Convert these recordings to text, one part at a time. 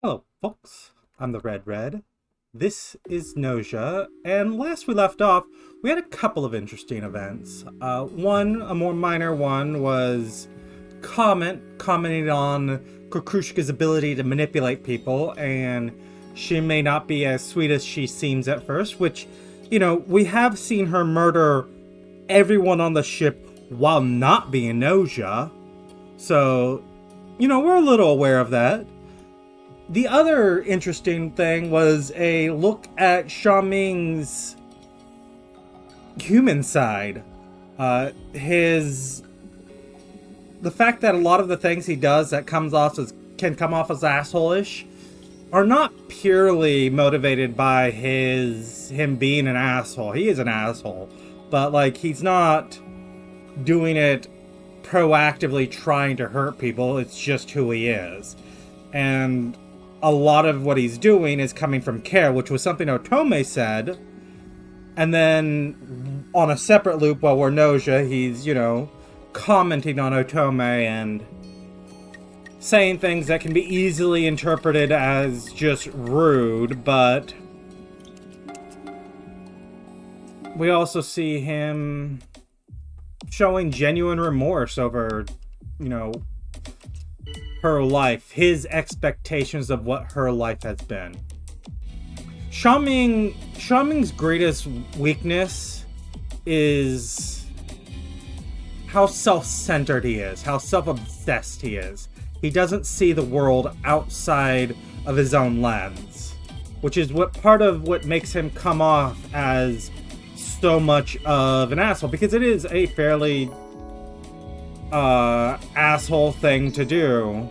Hello, folks. I'm the Red Red. This is Gnosia, and last we left off, we had a couple of interesting events. One, a more minor one, was commenting on Kukushka's ability to manipulate people, and she may not be as sweet as she seems at first, which, we have seen her murder everyone on the ship while not being Gnosia. So, we're a little aware of that. The other interesting thing was a look at Xiaoming's human side. His the fact that a lot of the things he does that can come off as asshole-ish are not purely motivated by him being an asshole. He is an asshole, but he's not doing it proactively trying to hurt people. It's just who he is. And a lot of what he's doing is coming from care, which was something Otome said. And then on a separate loop while we're Gnosia, he's, commenting on Otome and saying things that can be easily interpreted as just rude, but we also see him showing genuine remorse over, her life, his expectations of what her life has been. Xiaoming's greatest weakness is how self-centered he is, how self-obsessed he is. He doesn't see the world outside of his own lens, which is part of what makes him come off as so much of an asshole, because it is a fairly asshole thing to do,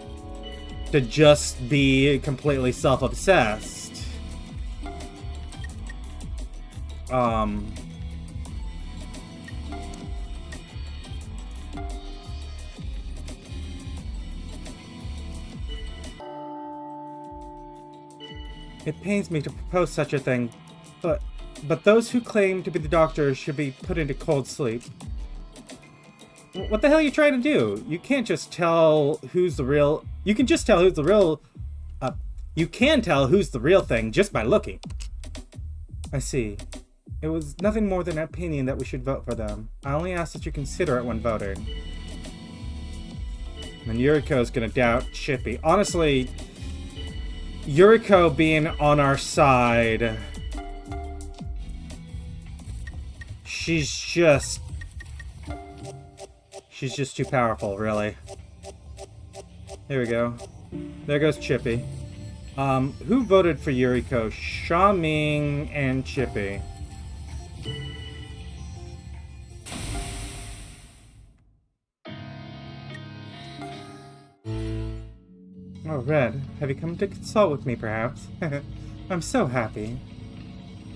to just be completely self-obsessed. It pains me to propose such a thing, but those who claim to be the doctors should be put into cold sleep. What the hell are you trying to do? You can't just tell who's the real... You can just tell who's the real... you can tell who's the real thing just by looking. I see. It was nothing more than an opinion that we should vote for them. I only ask that you consider it when voting. And Yuriko's gonna doubt Chippy. Honestly, Yuriko being on our side... She's just too powerful, really. Here we go. There goes Chippy. Who voted for Yuriko? Xiaoming and Chippy. Oh, Red, have you come to consult with me, perhaps? I'm so happy.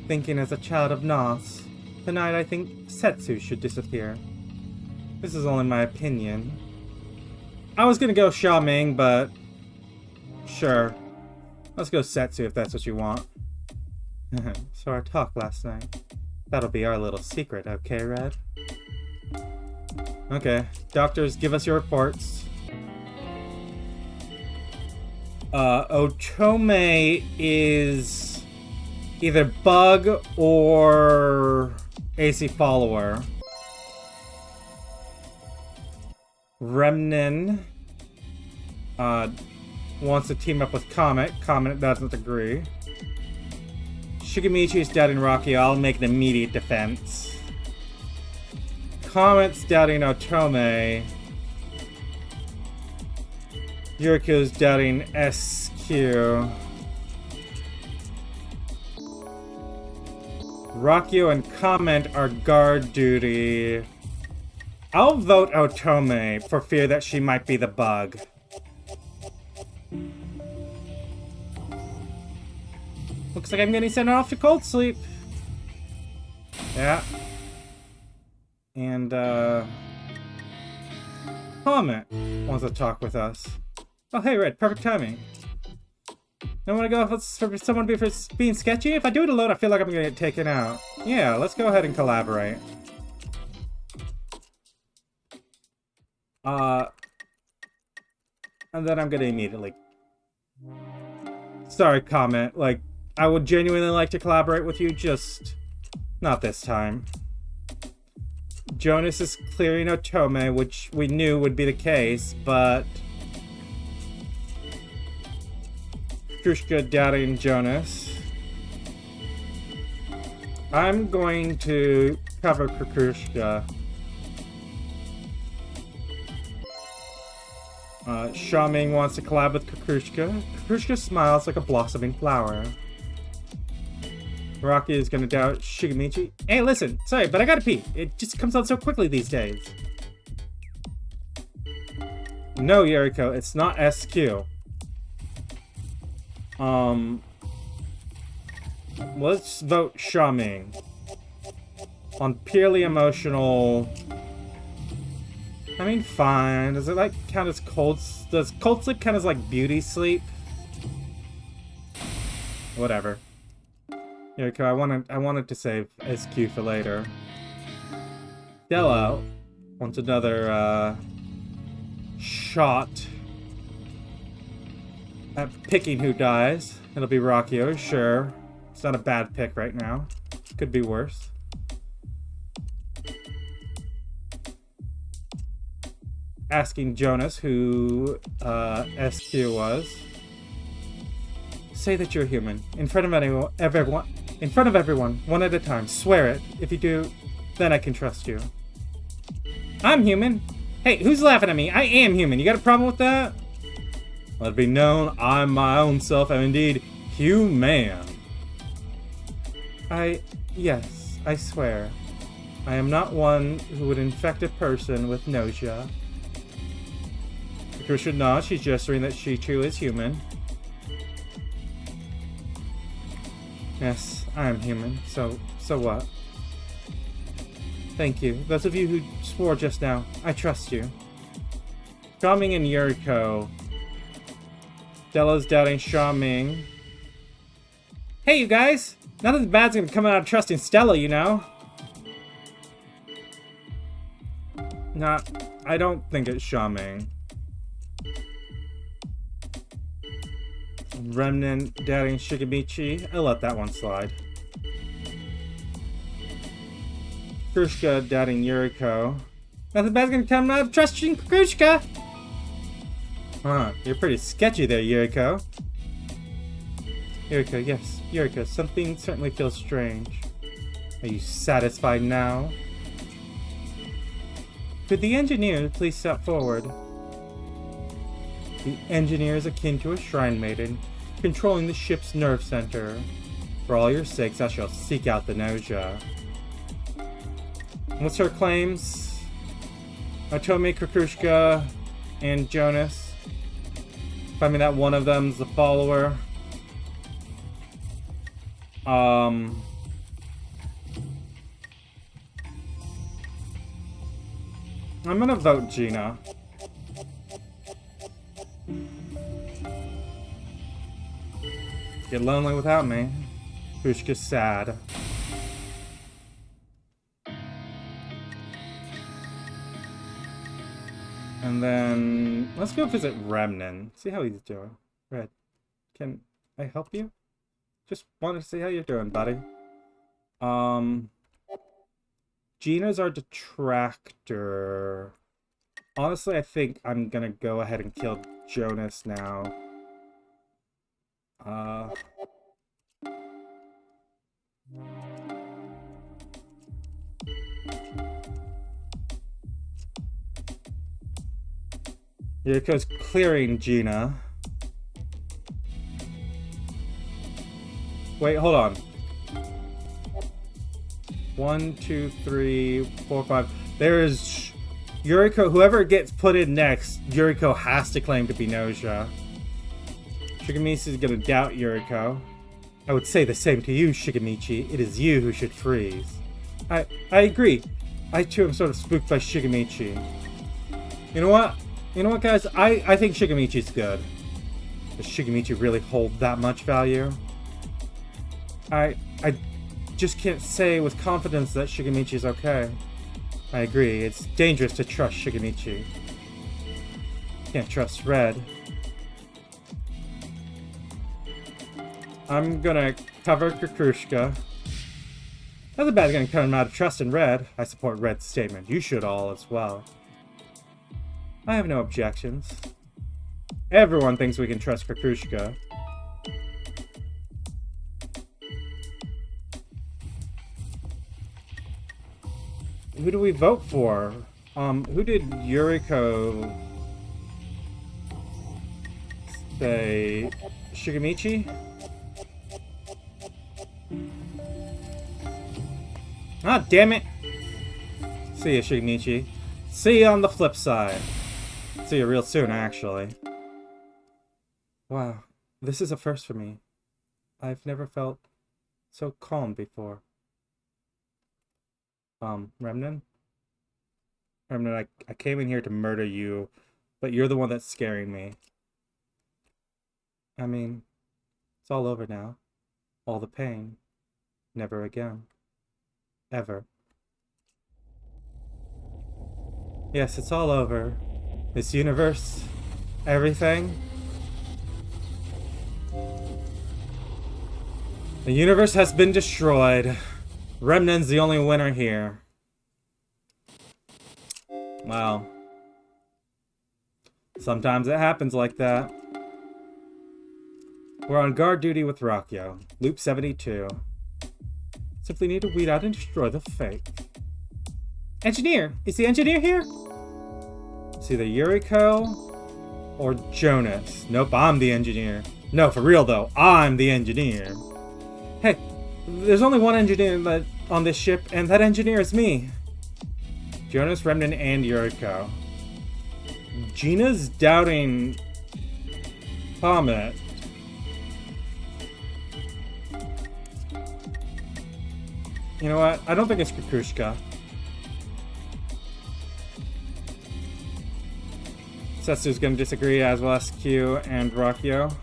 Thinking as a child of Nos, tonight I think Setsu should disappear. This is only my opinion. I was gonna go Xiaoming, but... Sure. Let's go Setsu if that's what you want. So our talk last night. That'll be our little secret, okay, Red? Okay. Doctors, give us your reports. Otome is either bug or AC follower. Remnin wants to team up with Comet. Comet doesn't agree. Shigemichi's doubting Rocky. I'll make an immediate defense. Comet's doubting Otome. Yuriko's doubting SQ. Rakio and Comment are guard duty. I'll vote Otome for fear that she might be the bug. Looks like I'm getting sent off to cold sleep. Yeah. And, Comment wants to talk with us. Oh, hey, Red, perfect timing. I want to go for someone for being sketchy? If I do it alone, I feel like I'm gonna get taken out. Yeah, let's go ahead and collaborate. And then I'm gonna immediately Sorry, Comment. Like, I would genuinely like to collaborate with you, just not this time. Jonas is clearing Otome, which we knew would be the case, but Krushka doubting Jonas. I'm going to cover Krushka. Xiaoming wants to collab with Krushka. Krushka smiles like a blossoming flower. Rocky is gonna doubt Shigemichi. Hey, listen, sorry, but I gotta pee. It just comes out so quickly these days. No, Yuriko, it's not SQ. Let's vote Xiaoming. On purely emotional... I mean, fine. Does it, like, count as cold... Does cold sleep count as, like, beauty sleep? Whatever. Yuriko, I wanted to save SQ for later. Stella wants another, shot at picking who dies. It'll be Rockio, sure. It's not a bad pick right now. Could be worse. Asking Jonas who SQ was. Say that you're human. In front of everyone. In front of everyone, one at a time. Swear it. If you do, then I can trust you. I'm human. Hey, who's laughing at me? I am human. You got a problem with that? Let it be known, I'm my own self. I'm indeed human. Yes, I swear. I am not one who would infect a person with Gnosia. Because should not, she's gesturing that she too is human. Yes, I am human. So what? Thank you. Those of you who swore just now, I trust you. Xiaoming and Yuriko. Stella's doubting Xiaoming. Hey, you guys! Nothing bad's gonna come out of trusting Stella, you know? Nah, I don't think it's Xiaoming. Remnant doubting Shigemichi. I'll let that one slide. Krushka doubting Yuriko. Nothing bad's gonna come out of trusting Krushka! Huh, you're pretty sketchy there, Yuriko. Yuriko, yes. Yuriko, something certainly feels strange. Are you satisfied now? Could the engineer please step forward? The engineer is akin to a shrine maiden, controlling the ship's nerve center. For all your sakes, I shall seek out the Gnosia. What's her claims? Otome, Krushka, and Jonas. I mean that one of them's the follower. I'm gonna vote Gina. Get lonely without me. Krushka's sad. And then let's go visit Remnant. See how he's doing. Red, can I help you? Just wanted to see how you're doing, buddy. Gina's our detractor. Honestly, I think I'm gonna go ahead and kill Jonas now. Yuriko's clearing Gina. Wait, hold on. 1, 2, 3, 4, 5. There's Yuriko. Whoever gets put in next, Yuriko has to claim to be Gnosia. Shigemichi is gonna doubt Yuriko. I would say the same to you, Shigemichi. It is you who should freeze. I agree. I too am sort of spooked by Shigemichi. You know what? You know what, guys? I think Shigemichi's good. Does Shigemichi really hold that much value? I just can't say with confidence that Shigemichi's okay. I agree. It's dangerous to trust Shigemichi. Can't trust Red. I'm gonna cover Kukrushka. Nothing bad gonna come out of trust in Red. I support Red's statement. You should all as well. I have no objections. Everyone thinks we can trust Kukrushka. Who do we vote for? Who did Yuriko say? Shigemichi? Ah, damn it! See ya, Shigemichi. See you on the flip side. See you real soon, actually. Wow, this is a first for me. I've never felt so calm before. Remnant? Remnant, I came in here to murder you, but you're the one that's scaring me. I mean, it's all over now. All the pain. Never again. Ever. Yes, it's all over. This universe. Everything. The universe has been destroyed. Remnant's the only winner here. Wow. Sometimes it happens like that. We're on guard duty with Rakyo. Loop 72. Simply need to weed out and destroy the fake. Engineer! Is the engineer here? It's either Yuriko or Jonas. Nope, I'm the engineer. No, for real though, I'm the engineer. Hey, there's only one engineer on this ship, and that engineer is me. Jonas, Remnant, and Yuriko. Gina's doubting Comet. You know what? I don't think it's Kukrushka. Setsu's gonna disagree, as well as Q and Rakyo.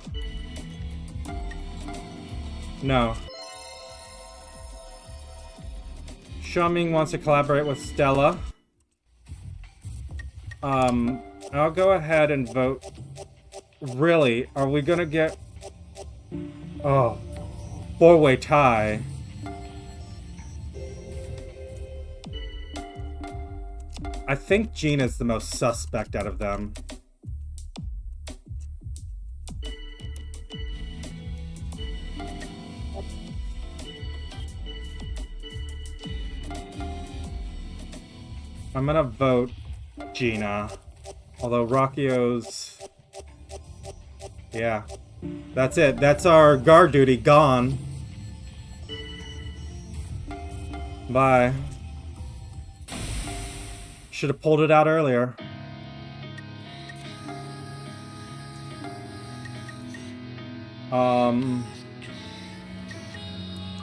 No. Xiaoming wants to collaborate with Stella. I'll go ahead and vote. Really? Are we gonna get... Oh. Four-way tie. I think Gina's the most suspect out of them. I'm gonna vote Gina. Although Rakyo's... Yeah. That's it. That's our guard duty gone. Bye. Should have pulled it out earlier.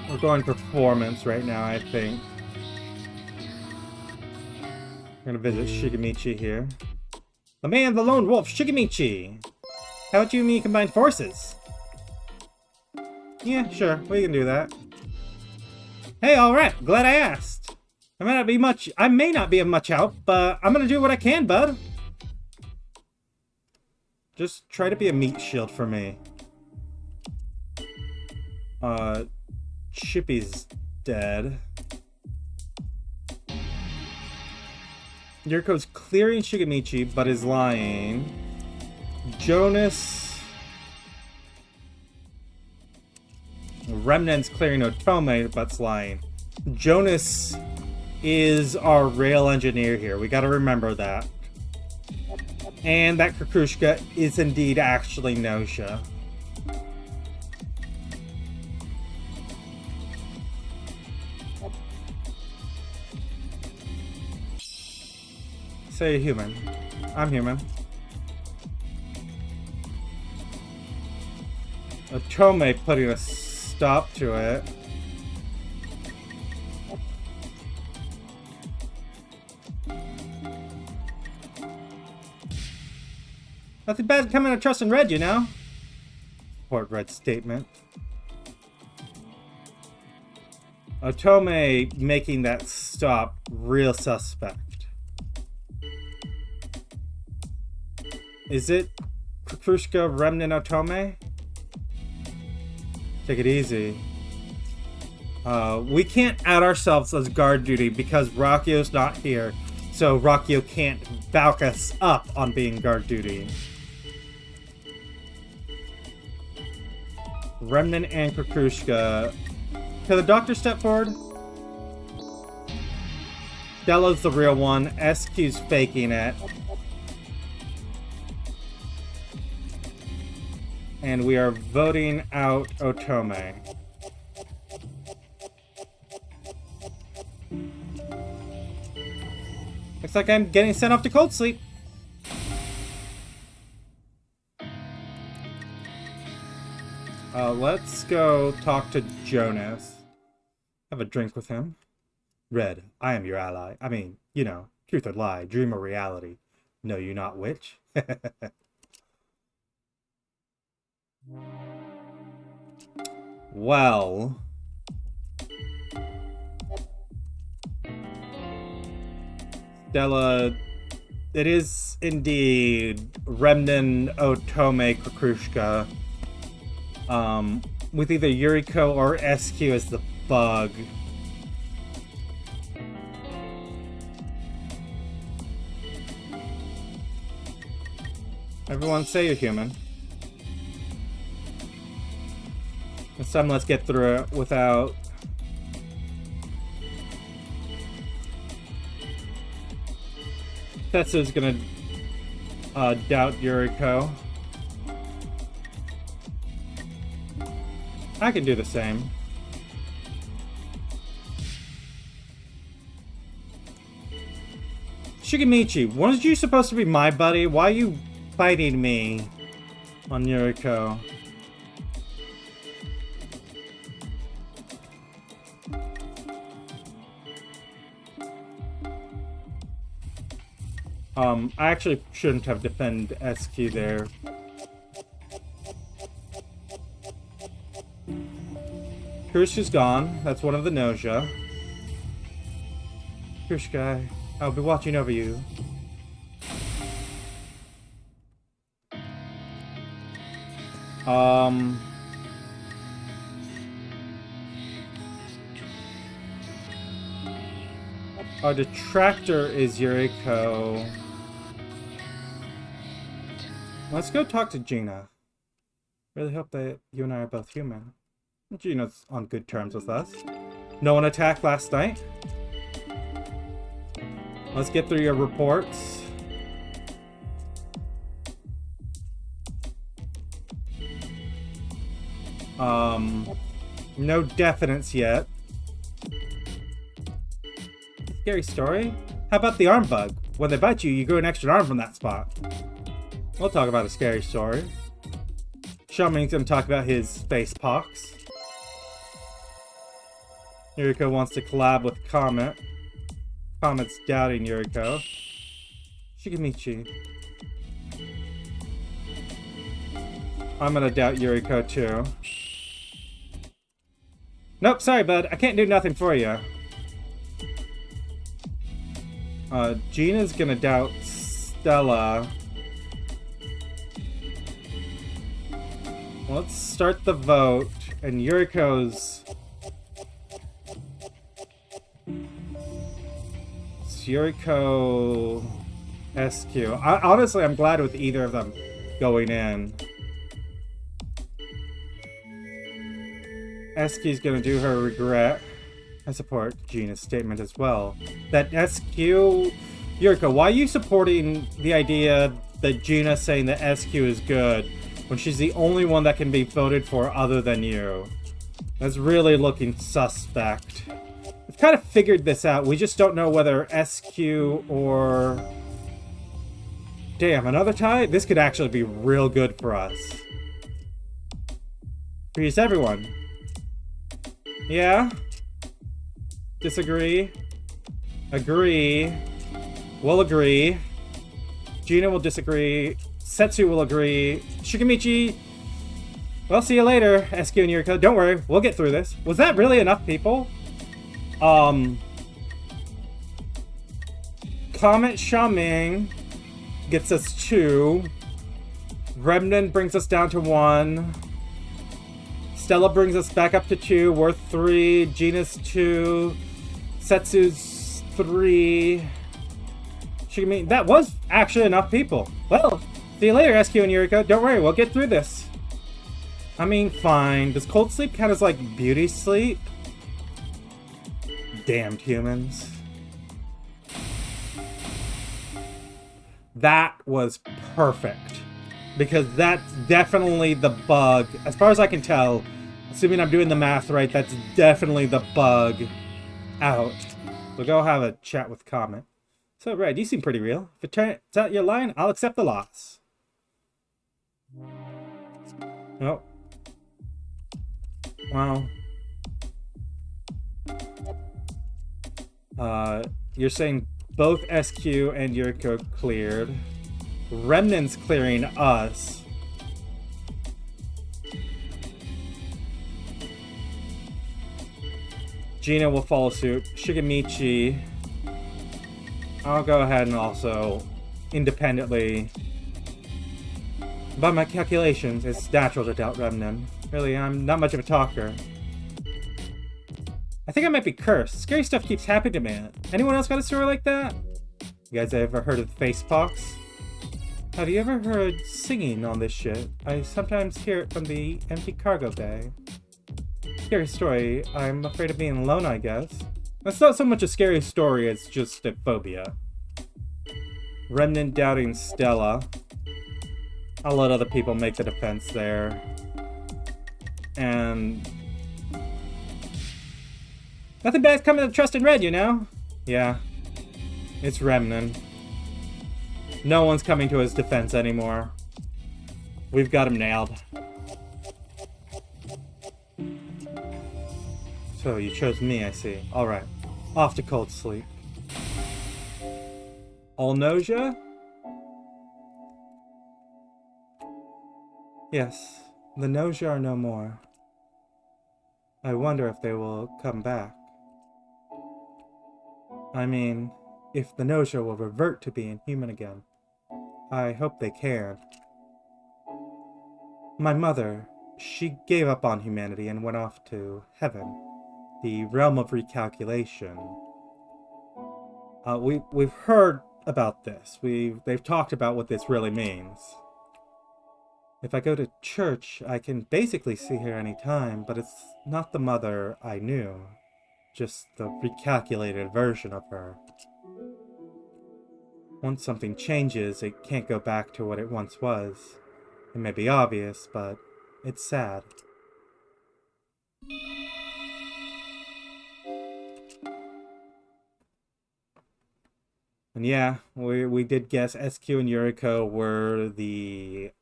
We're going performance right now, I think. We're gonna visit Shigemichi here. The man, the lone wolf, Shigemichi! How about you and me combine forces? Yeah, sure, we can do that. Hey, alright, glad I asked. I may not be of much help, but I'm gonna do what I can, bud. Just try to be a meat shield for me. Chippy's dead. Yuriko's clearing Shigemichi, but is lying. Jonas... Remnant's clearing Otome, but's lying. Jonas is our rail engineer here. We gotta remember that. And that Kukrushka is indeed actually Gnosia. Say human. I'm human. Otome putting a stop to it. Nothing bad coming to trust in Red, you know? Support Red's statement. Otome making that stop real suspect. Is it Kukrushka, Remnant, Otome? Take it easy. We can't add ourselves as guard duty because Rakio's not here. So Rakio can't back us up on being guard duty. Remnant and Kukrushka. Can the doctor step forward? Stella's the real one. SQ's faking it. And we are voting out Otome. Looks like I'm getting sent off to cold sleep. Let's go talk to Jonas. Have a drink with him. Red, I am your ally. I mean, you know, truth or lie, dream or reality. Know you not which? Well... Stella, it is indeed Remnant, Otome, Kukrushka. With either Yuriko or SQ as the bug. Everyone say you're human. This time let's get through it without... Tetsu's gonna doubt Yuriko. I can do the same. Shigemichi, wasn't you supposed to be my buddy? Why are you fighting me on Yuriko? I actually shouldn't have defended SQ there. Krushka's gone. That's one of the Gnosia. Krushka, I'll be watching over you. Our detractor is Yuriko. Let's go talk to Gina. Really hope that you and I are both human. Gina's on good terms with us. No one attacked last night. Let's get through your reports. No definites yet. Scary story? How about the arm bug? When they bite you, you grow an extra arm from that spot. We'll talk about a scary story. Shaman's gonna talk about his face pox. Yuriko wants to collab with Comet. Comet's doubting Yuriko. Shigemichi. I'm gonna doubt Yuriko too. Nope, sorry bud, I can't do nothing for you. Gina's gonna doubt Stella. Let's start the vote, and Yuriko's... It's Yuriko... SQ. Honestly, I'm glad with either of them going in. SQ's gonna do her regret. I support Gina's statement as well. That SQ... Yuriko, why are you supporting the idea that Gina's saying that SQ is good when she's the only one that can be voted for other than you? That's really looking suspect. We've kind of figured this out. We just don't know whether SQ or... Damn, another tie? This could actually be real good for us. Freeze everyone. Yeah? Disagree? Agree? We'll agree. Gina will disagree. Setsu will agree. Shigemichi... Well, see you later, SQ and Yuriko. Don't worry, we'll get through this. Was that really enough people? Comet Shaming gets us 2. Remnant brings us down to 1. Stella brings us back up to 2. We're 3. Gina's 2. Setsu's 3. Shigami, that was actually enough people. Well, see you later, SQ and Yuriko. Don't worry, we'll get through this. I mean, fine. Does cold sleep count as, like, beauty sleep? Damned humans. That was perfect. Because that's definitely the bug. As far as I can tell, assuming I'm doing the math right, that's definitely the bug out. We'll go have a chat with Comet. So, Red, you seem pretty real. If it turns out you're lying, I'll accept the loss. Oh. Wow. You're saying both SQ and Yuriko cleared. Remnants clearing us. Gina will follow suit. Shigemichi. I'll go ahead and also independently. By my calculations, it's natural to doubt Remnant. Really, I'm not much of a talker. I think I might be cursed. Scary stuff keeps happening to me. Anyone else got a story like that? You guys ever heard of the face pox? Have you ever heard singing on this ship? I sometimes hear it from the empty cargo bay. Scary story. I'm afraid of being alone, I guess. That's not so much a scary story, it's just a phobia. Remnant doubting Stella. I'll let other people make the defense there. And nothing bad's coming to trust in Red, you know? Yeah. It's Remnant. No one's coming to his defense anymore. We've got him nailed. So, you chose me, I see. Alright. Off to cold sleep. All Gnosia? Yes. The Gnosia are no more. I wonder if they will come back. I mean, if the Gnosia will revert to being human again. I hope they can. My mother, she gave up on humanity and went off to heaven, the realm of recalculation. We've heard about this. They've talked about what this really means. If I go to church, I can basically see her anytime, but it's not the mother I knew, just the recalculated version of her. Once something changes, it can't go back to what it once was. It may be obvious, but it's sad. And yeah, we did guess SQ and Yuriko were the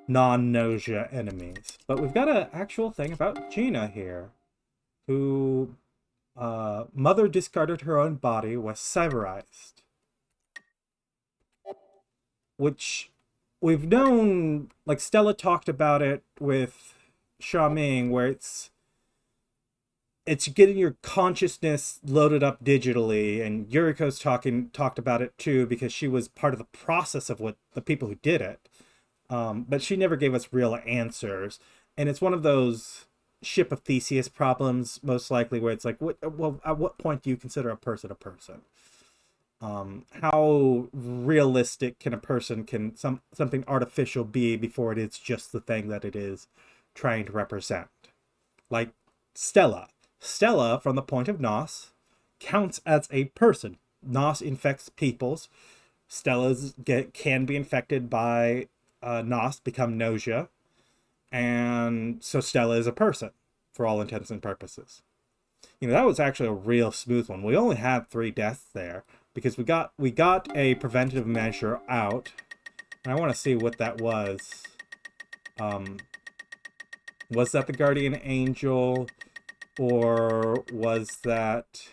non-Gnosia enemies. But we've got an actual thing about Gina here, who mother discarded her own body, was cyberized. Which we've known, like Stella talked about it with Xiaoming, where it's getting your consciousness loaded up digitally, and Yuriko's talked about it too, because she was part of the process of what the people who did it. But she never gave us real answers. And it's one of those Ship of Theseus problems, most likely, where it's like, at what point do you consider a person a person? How realistic can a person, something artificial be before it is just the thing that it is trying to represent? Like Stella. Stella, from the point of Nos, counts as a person. Nos infects peoples. Stella's can be infected by Nos, become Gnosia. And so Stella is a person, for all intents and purposes. You know, that was actually a real smooth one. We only had 3 deaths there, because we got a preventative measure out. And I want to see what that was. Was that the Guardian Angel? Or was that...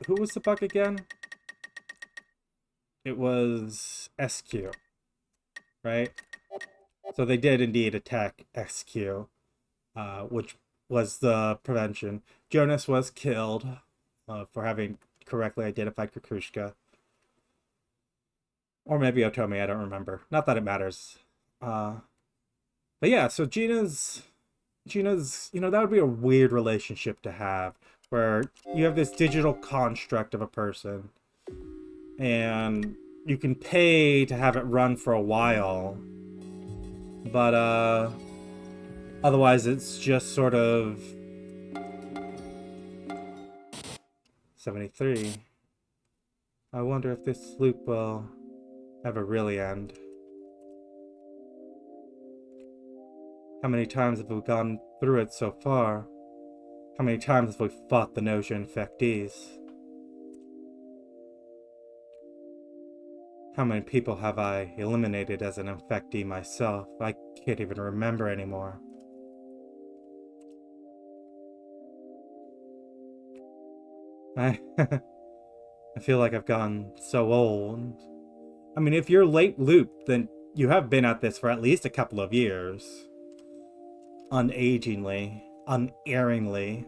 who was the bug again? It was SQ. Right? So they did indeed attack SQ, which was the prevention. Jonas was killed for having correctly identified Kukushka. Or maybe Otomi, I don't remember. Not that it matters. But yeah, so Gina's, you know, that would be a weird relationship to have, where you have this digital construct of a person, and you can pay to have it run for a while, but otherwise it's just sort of 73. I wonder if this loop will ever really end. How many times have we gone through it so far? How many times have we fought the Gnosia infectees? How many people have I eliminated as an infectee myself? I can't even remember anymore. I feel like I've gotten so old. I mean, if you're late loop, then you have been at this for at least a couple of years. Unagingly, unerringly.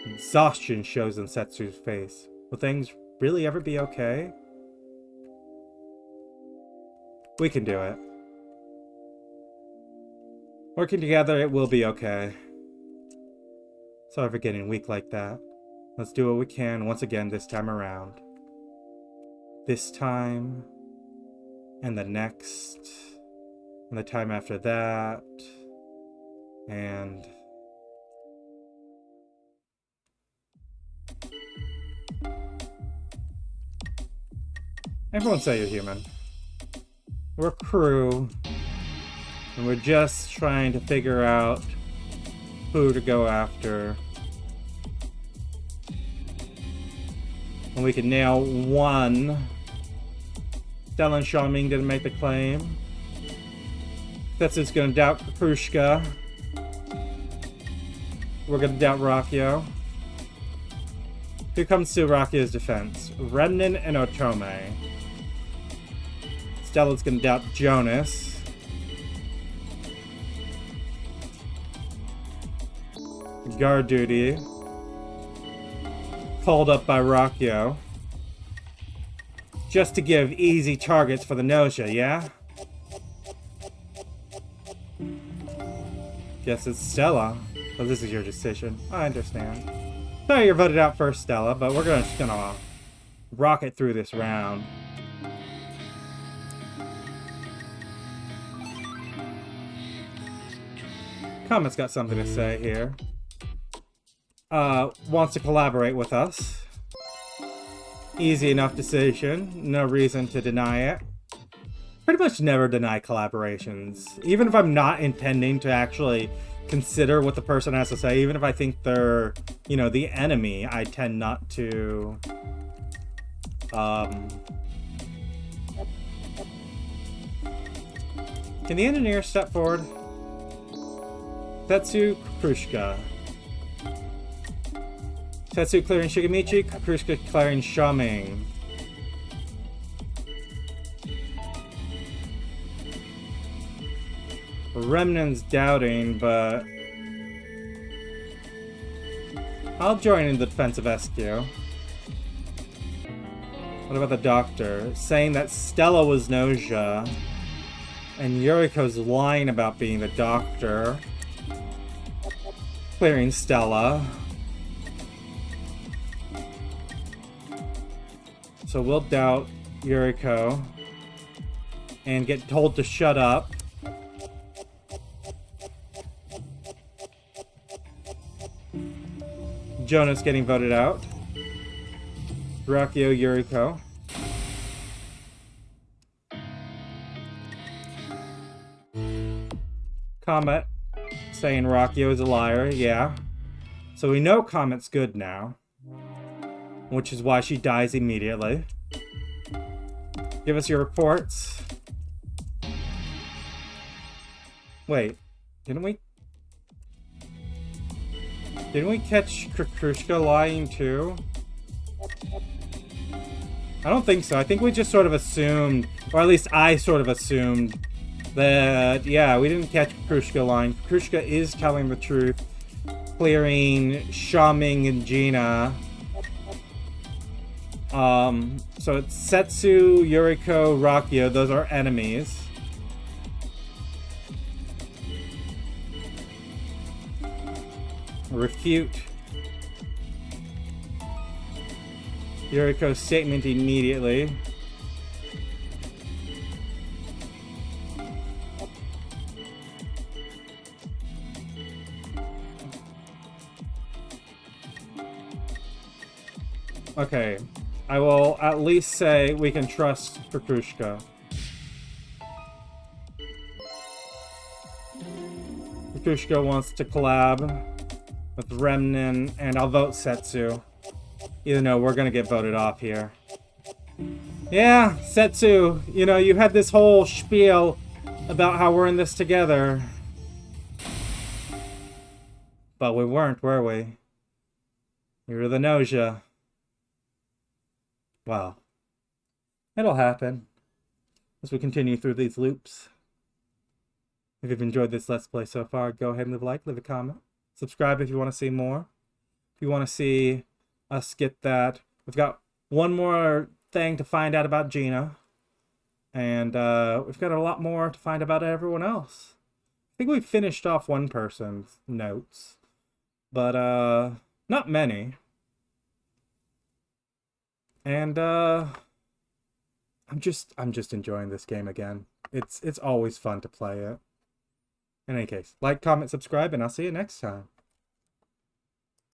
Exhaustion shows in Setsu's face. Will things really ever be okay? We can do it. Working together, it will be okay. Sorry for getting weak like that. Let's do what we can once again this time around. This time, and the next, and the time after that, and... Everyone say you're human. We're a crew, and we're just trying to figure out who to go after. And we can nail one. Stella and Xiaoming didn't make the claim. Setsu's gonna doubt Krushka. We're gonna doubt Rakio. Who comes to Rakio's defense? Remnant and Otome. Stella's gonna doubt Jonas. Guard duty. Called up by Rakio. Just to give easy targets for the Gnosia, yeah? Guess it's Stella. Well, this is your decision. I understand. So you're voted out first, Stella, but we're just gonna rocket through this round. Comet's got something to say here. Wants to collaborate with us. Easy enough decision. No reason to deny it. Pretty much never deny collaborations. Even if I'm not intending to actually consider what the person has to say, even if I think they're, you know, the enemy, I tend not to... Can the engineer step forward? Setsu Krushka. Setsu clearing Shigemichi, Krushka clearing Xiaoming. Remnant's doubting, but I'll join in the defense of SQ. What about the doctor? Saying that Stella was Gnosia, and Yuriko's lying about being the doctor. Clearing Stella. So we'll doubt Yuriko and get told to shut up. Jonas getting voted out. Rakio, Yuriko. Comet saying Rakio is a liar, yeah. So we know Comet's good now. Which is why she dies immediately. Give us your reports. Wait, didn't we catch Krushka lying too? I don't think so. I think we just sort of assumed, or at least I sort of assumed, that, yeah, we didn't catch Krushka lying. Krushka is telling the truth, clearing Xiaoming and Gina. So it's Setsu, Yuriko, Rakio, those are enemies. refute Yuriko's statement immediately. Okay, I will at least say we can trust Petrushka. Petrushka wants to collab with Remnin, and I'll vote Setsu. Even though we're gonna get voted off here. Yeah, Setsu, you know, you had this whole spiel about how we're in this together. But we weren't, were we? You were the Gnosia. Wow. It'll happen as we continue through these loops. If you've enjoyed this Let's Play so far, go ahead and leave a like, leave a comment. Subscribe if you want to see more. If you want to see us get that. We've got one more thing to find out about Gina. And we've got a lot more to find about everyone else. I think we finished off one person's notes. But not many. And I'm just enjoying this game again. It's always fun to play it. In any case, like, comment, subscribe, and I'll see you next time.